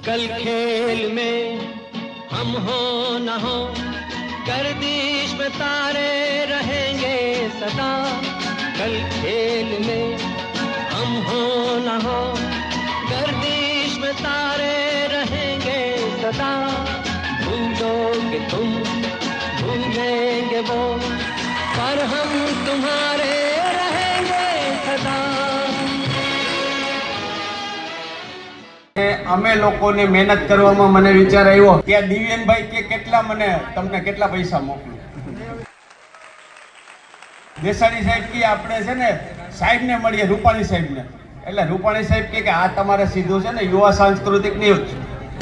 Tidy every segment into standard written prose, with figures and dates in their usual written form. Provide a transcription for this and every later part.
कल खेल में हम हो न हो, गर्दिश में तारे रहेंगे सदा। कल खेल में हम हो न हो, गर्दिश में तारे रहेंगे सदा। भूलोगे तुम, भूलेंगे वो, पर हम तुम्हारे रहेंगे सदा। અમે લોકોને મહેનત કરવામાં મને વિચાર આવ્યો કે આ દિવ્યાનભાઈ કે કેટલા મને તમને કેટલા પૈસા મોકલું. દેસાણી સાહેબ કે આપણે છે ને સાહેબને મળીએ, રૂપાણી સાહેબને. એટલે રૂપાણી સાહેબ કે આ તમારે સીધું છે ને યુવા સાંસ્કૃતિક ન્યૂઝ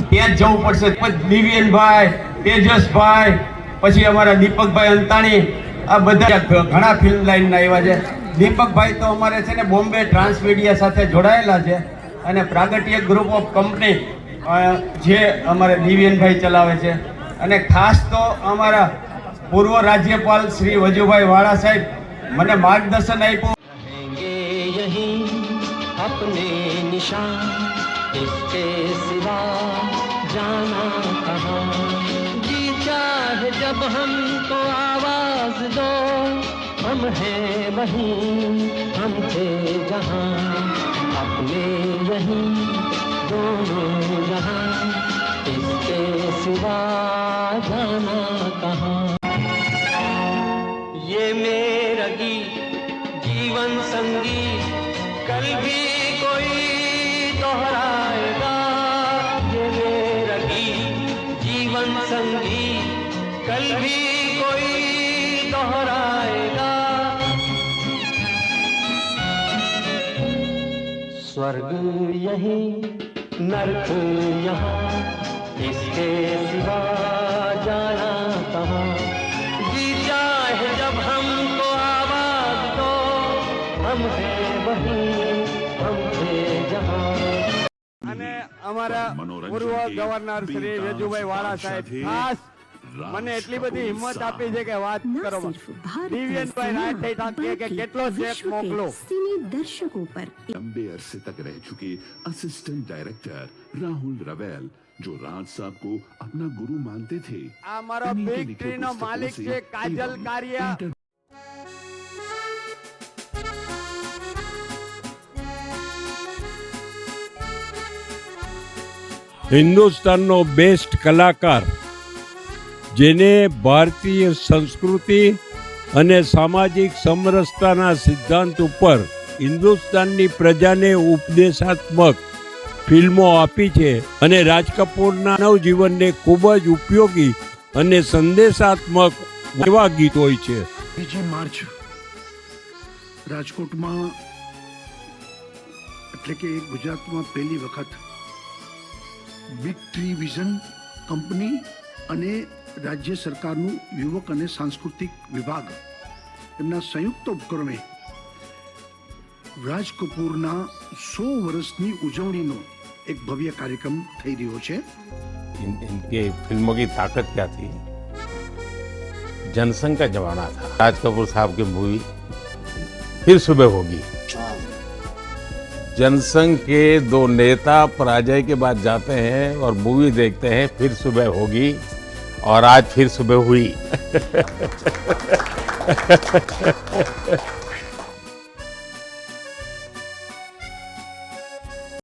ત્યાં જ જવું પડશે. દિવ્યાનભાઈ, તેજસભાઈ, પછી અમારા દીપકભાઈ અંતાણી, આ બધા ઘણા ફિલ્મ લાઈનના આવ્યા છે. દીપકભાઈ તો અમારે છે ને બોમ્બે ટ્રાન્સમીડિયા સાથે જોડાયેલા છે અને પ્રાગટ્ય ગ્રુપ ઓફ કંપની જે અમારે દિવ્યાનભાઈ ચલાવે છે. અને ખાસ તો અમારા પૂર્વ રાજ્યપાલ શ્રી વજુભાઈ વાળા સાહેબ મને માર્ગદર્શન આપ્યું. अपने निशान इसके सिवा जाना कहाँ. जी चाहे जब हमको आवाज दो, हम हैं वहीं, हम थे जहाँ. अपने यहीं दोनों जहाँ, इसके सिवा जाना कहाँ. ये मेरा गीत जीवन संगीत कल भी कोई दोहराएगा. ये मेरा गीत जीवन संगीत कल भी कोई दोहराएगा. स्वर्ग यही नरक यहाँ, इसके सिवा जाना कहाँ. जी चाहे जब हमको आवाज दो, हम हैं वहीं, हम थे जहाँ. અને અમારા પૂર્વ ગવર્નર શ્રી વેજુભાઈ વાળા સાહેબ ખાસ મને એટલી બધી હિંમત આપી છે કે વાત કરો. દિવ્યાનભાઈ રાઠે ઠાકે કે કેટલો ચેક મોકલો. दर्शकों पर लंबे अरसे तक रह चुके असिस्टेंट डायरेक्टर राहुल रवेल, जो राज साहब को अपना गुरु मानते थे, આ મારો બિગ ટ્રી નો માલિક છે કાજલ કારિયા. હિન્દુસ્તાનનો બેસ્ટ કલાકાર, જેને ભારતીય સંસ્કૃતિ અને સામાજિક સમરસતાના સિદ્ધાંત ઉપર હિન્દુસ્તાનની પ્રજાને ઉપદેશાત્મક ફિલ્મો આપી છે અને રાજ કપૂરના નવજીવનને ખૂબ જ ઉપયોગી અને સંદેશાત્મક એવા ગીત હોય છે. 2 માર્ચ રાજકોટમાં એટલે કે ગુજરાતમાં પહેલી વખત બિગ ટ્રી વિઝન કંપની અને રાજ્ય સરકારનું યુવક અને સાંસ્કૃતિક વિભાગ એમના સંયુક્ત ઉપક્રમે રાજ કપૂરના 100 વર્ષની ઉજવણીનો एक भव्य कार्यक्रम થઈ રહ્યો છે. इनके फिल्मों की ताकत क्या थी? जनसंघ का जमाना था. राज कपूर साहब की मूवी फिर सुबह होगी, जनसंघ के 2 नेता पराजय के बाद जाते हैं और मूवी देखते हैं फिर सुबह होगी, और आज फिर सुबह हुई.